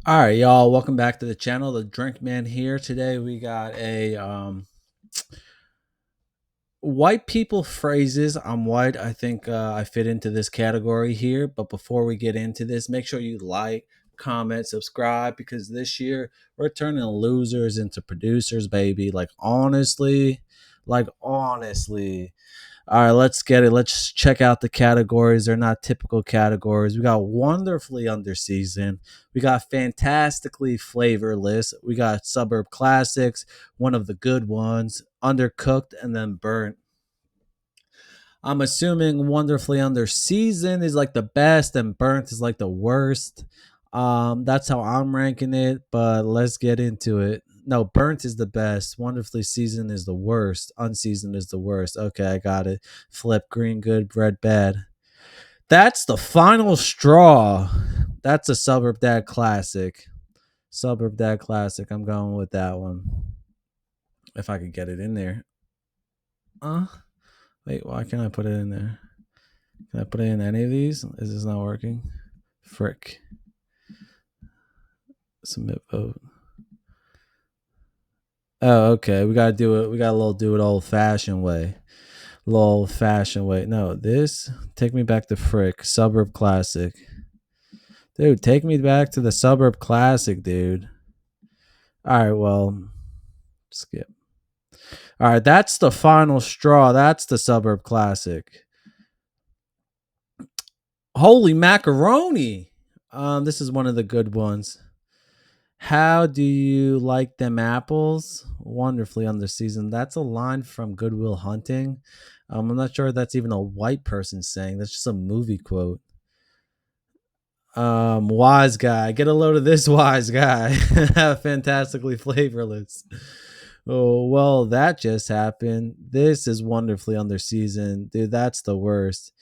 All right, y'all. Welcome back to the channel. The Drink Man here. Today we got a white people phrases. I'm white. I think I fit into this category here. But before we get into this, make sure you like, comment, subscribe because this year we're turning losers into producers, baby. Like honestly. All right, let's get it. Let's check out the categories. They're not typical categories. We got wonderfully underseasoned. We got fantastically flavorless. We got suburb classics, one of the good ones, undercooked, and then burnt. I'm assuming wonderfully underseasoned is like the best and burnt is like the worst. That's how I'm ranking it, but let's get into it. No, burnt is the best. Wonderfully seasoned is the worst. Unseasoned is the worst. Okay, I got it. Flip green good, red bad. That's the final straw. That's a suburb dad classic. Suburb dad classic. I'm going with that one. If I could get it in there. Uh wait, why can't I put it in there? Can I put it in any of these? Is this not working? Frick. Submit vote. Oh, okay. We gotta do it. We gotta do it old fashioned way. Old fashioned way. No, this take me back to Frick. Suburb classic. Dude, take me back to the suburb classic, dude. Alright, well, skip. Alright, that's the final straw. That's the suburb classic. Holy macaroni. This is one of the good ones. How do you like them apples? Wonderfully underseasoned. That's a line from Goodwill Hunting. I'm not sure if that's even a white person saying. That's just a movie quote. Wise guy. Get a load of this wise guy. Fantastically flavorless. Oh, well, that just happened. This is wonderfully underseasoned. Dude, that's the worst.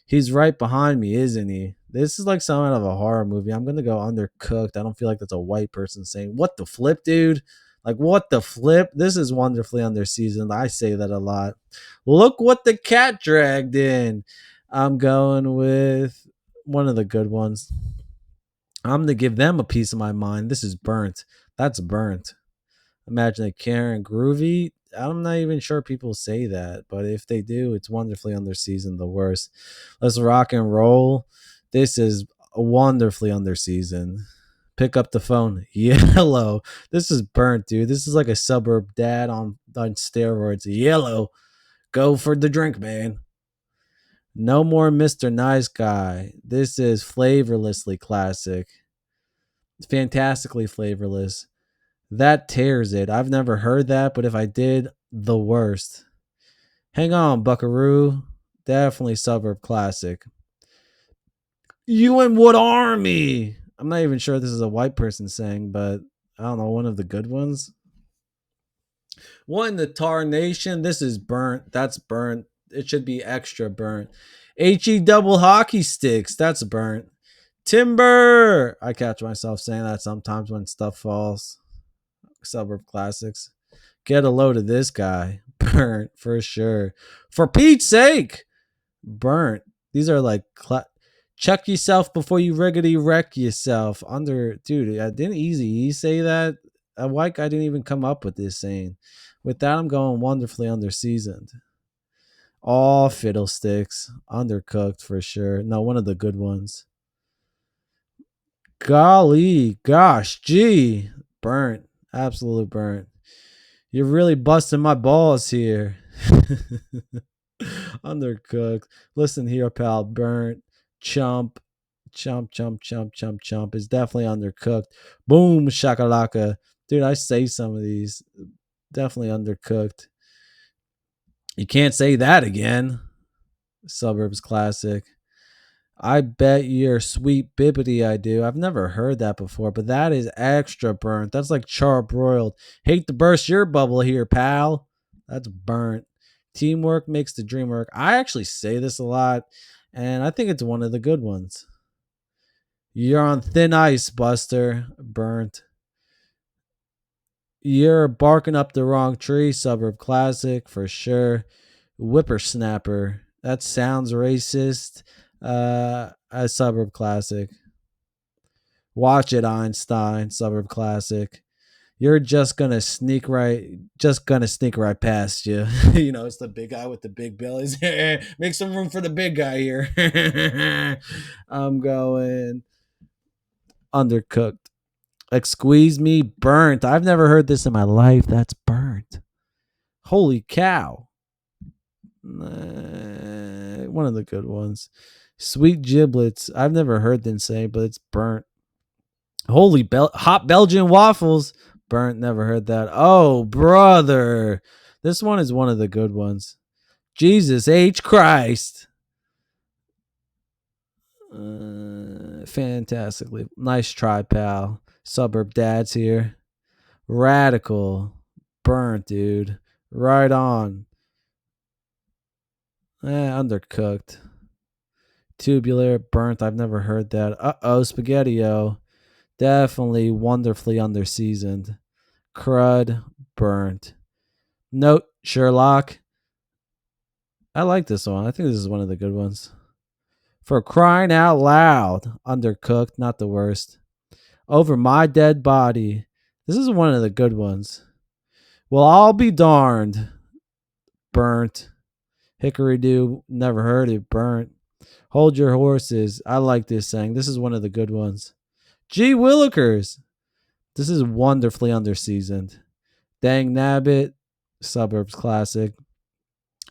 He's right behind me, isn't he? This is like something out of a horror movie. I'm gonna go undercooked. I don't feel like that's a white person saying, "What the flip, dude?" Like, what the flip? This is wonderfully underseasoned. I say that a lot. Look what the cat dragged in. I'm going with one of the good ones. I'm gonna give them a piece of my mind. This is burnt. That's burnt. Imagine a Karen Groovy. I'm not even sure people say that, but if they do, it's wonderfully underseasoned. The worst. Let's rock and roll. This is wonderfully underseasoned. Pick up the phone. Yellow. This is burnt, dude. This is like a suburb dad on steroids. Yellow. Go for the drink, man. No more Mr. Nice Guy. This is flavorlessly classic. Fantastically flavorless. That tears it. I've never heard that, but if I did, the worst. Hang on, Buckaroo. Definitely suburb classic. You and what army? I'm not even sure this is a white person saying, but I don't know, one of the good ones. What in the tar nation? This is burnt. That's burnt. It should be extra burnt. HE double hockey sticks. That's burnt. Timber. I catch myself saying that sometimes when stuff falls. Suburb classics. Get a load of this guy. Burnt for sure. For Pete's sake. Burnt. These are like check yourself before you riggedy wreck yourself. Dude, didn't Easy say that? A white guy didn't even come up with this saying. With that, I'm going wonderfully underseasoned. All fiddlesticks. Undercooked for sure. No, one of the good ones. Golly, gosh, gee. Burnt. Absolute burnt. You're really busting my balls here. Undercooked. Listen here, pal. Burnt. Chump. Chump, chump, chump, chump, chump is definitely undercooked. Boom, shakalaka. Dude, I say some of these. Definitely undercooked. You can't say that again. Suburbs classic. I bet you're sweet bibbity I do. I've never heard that before, but that is extra burnt. That's like charbroiled. Hate to burst your bubble here, pal. That's burnt. Teamwork makes the dream work. I actually say this a lot, and I think it's one of the good ones. You're on thin ice, Buster. Burnt. You're barking up the wrong tree. Suburb classic for sure. Whippersnapper. That sounds racist. A suburb classic. Watch it, Einstein, suburb classic. You're just gonna sneak right past you. It's the big guy with the big bellies. Make some room for the big guy here. I'm going undercooked. Like squeeze me, burnt. I've never heard this in my life. That's burnt. Holy cow. One of the good ones. Sweet giblets. I've never heard them say, but it's burnt. Holy hot Belgian waffles. Burnt. Never heard that. Oh, brother. This one is one of the good ones. Jesus H. Christ. Fantastically. Nice try, pal. Suburb dads here. Radical. Burnt, dude. Right on. Undercooked. Tubular. Burnt. I've never heard that. Spaghetti-o. Definitely wonderfully underseasoned. Crud. Burnt. Note, Sherlock. I like this one. I think this is one of the good ones. For crying out loud. Undercooked. Not the worst. Over my dead body. This is one of the good ones. Well, I'll be darned. Burnt. Hickory do. Never heard it. Burnt. Hold your horses. I like this saying. This is one of the good ones. Gee Willikers. This is wonderfully underseasoned. Dang nabbit. Suburbs classic.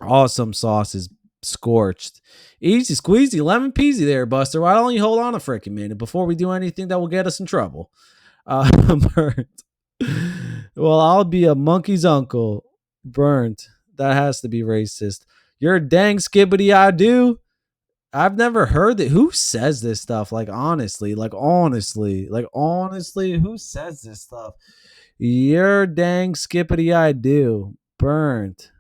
Awesome sauce is scorched. Easy squeezy, lemon peasy there, Buster. Why don't you hold on a freaking minute before we do anything that will get us in trouble? Burnt. Well, I'll be a monkey's uncle. Burnt. That has to be racist. You're a dang skibbity I do. I've never heard it. Who says this stuff? Like honestly, who says this stuff? You're dang skippity I do. Burnt.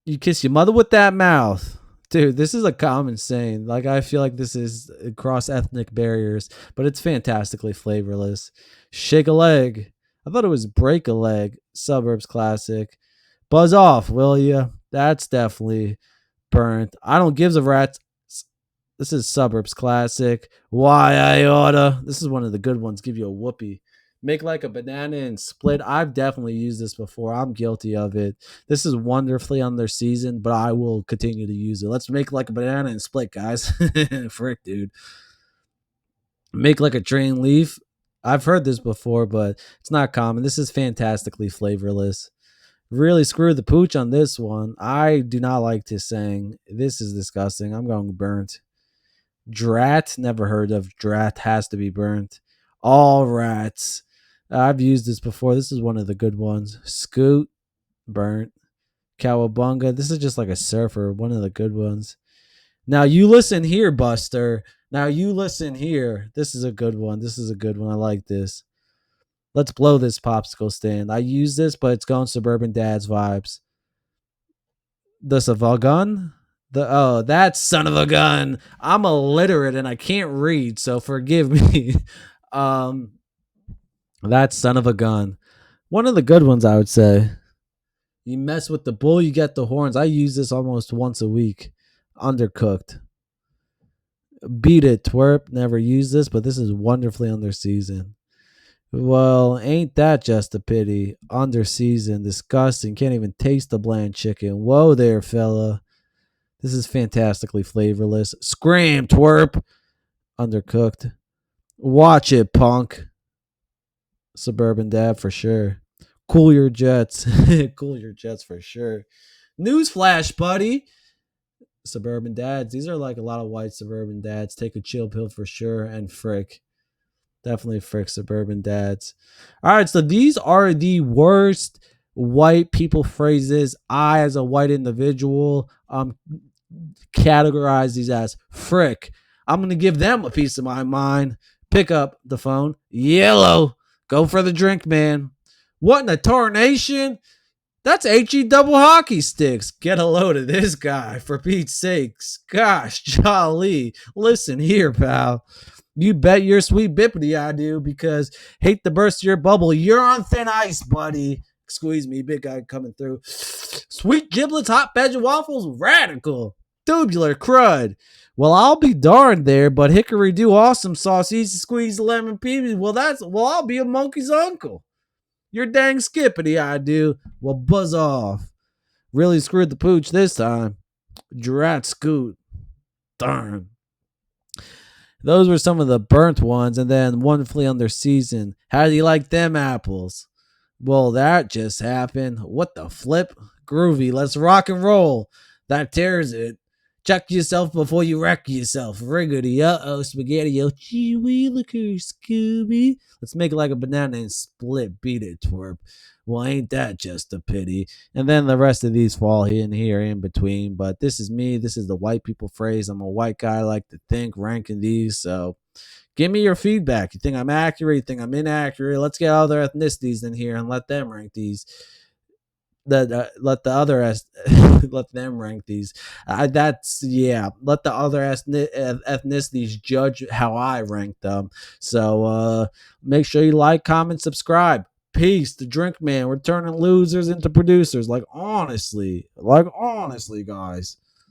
You kiss your mother with that mouth. Dude, this is a common saying. Like, I feel like this is across ethnic barriers, but it's fantastically flavorless. Shake a leg. I thought it was break a leg. Suburbs classic. Buzz off, will ya? That's definitely burnt. I don't give a rat's. This is Suburbs classic. Why I oughta. This is one of the good ones. Give you a whoopee. Make like a banana and split. I've definitely used this before. I'm guilty of it. This is wonderfully underseasoned, but I will continue to use it. Let's make like a banana and split, guys. Frick, dude. Make like a train leaf. I've heard this before, but it's not common. This is fantastically flavorless. Really screw the pooch on this one. I do not like this saying. This is disgusting. I'm going burnt. Drat. Never heard of drat. Has to be burnt. All rats. I've used this before. This is one of the good ones. Scoot. Burnt. Cowabunga. This is just like a surfer. One of the good ones. Now you listen here, Buster. Now you listen here. This is a good one. I like this. Let's blow this popsicle stand. I use this, but it's going Suburban Dad's vibes. The son of a gun? That son of a gun. I'm illiterate and I can't read, so forgive me. That son of a gun. One of the good ones, I would say. You mess with the bull, you get the horns. I use this almost once a week. Undercooked. Beat it, twerp. Never used this, but this is wonderfully underseasoned. Well, ain't that just a pity? Underseasoned, disgusting. Can't even taste the bland chicken. Whoa there, fella. This is fantastically flavorless. Scram, twerp. Undercooked. Watch it, punk. Suburban Dad for sure. Cool your jets. Cool your jets for sure. Newsflash, buddy. Suburban dads. These are like a lot of white suburban dads. Take a chill pill for sure. And frick. Definitely frick suburban dads. All right, so these are the worst white people phrases. I, as a white individual, categorize these as frick. I'm gonna give them a piece of my mind. Pick up the phone. Yellow. Go for the drink, man. What in a tarnation? That's HE double hockey sticks. Get a load of this guy, for Pete's sakes. Gosh, jolly. Listen here, pal. You bet your sweet bippity I do, because hate to burst your bubble. You're on thin ice, buddy. Squeeze me, big guy coming through. Sweet giblets, hot Belgian waffles, radical. Tubular crud. Well, I'll be darned there, but hickory do awesome sauce, easy squeeze lemon peas. I'll be a monkey's uncle. You're dang skippity, I do. Well, buzz off. Really screwed the pooch this time. Drat scoot. Darn. Those were some of the burnt ones, and then one flea under season. How do you like them apples? Well, that just happened. What the flip? Groovy. Let's rock and roll. That tears it. Check yourself before you wreck yourself. Riggedy. Uh-oh, spaghetti. Oh, gee wee, look here, Scooby. Let's make it like a banana and split. Beat it, twerp. Well, ain't that just a pity? And then the rest of these fall in here in between. But this is me. This is the white people phrase. I'm a white guy. I like to think, ranking these. So give me your feedback. You think I'm accurate? You think I'm inaccurate? Let's get other ethnicities in here and let them rank these. Let the other let them rank these. That's yeah. Let the other ethnicities judge how I rank them. So make sure you like, comment, subscribe. Peace. The Drink Man. We're turning losers into producers. Like honestly, guys.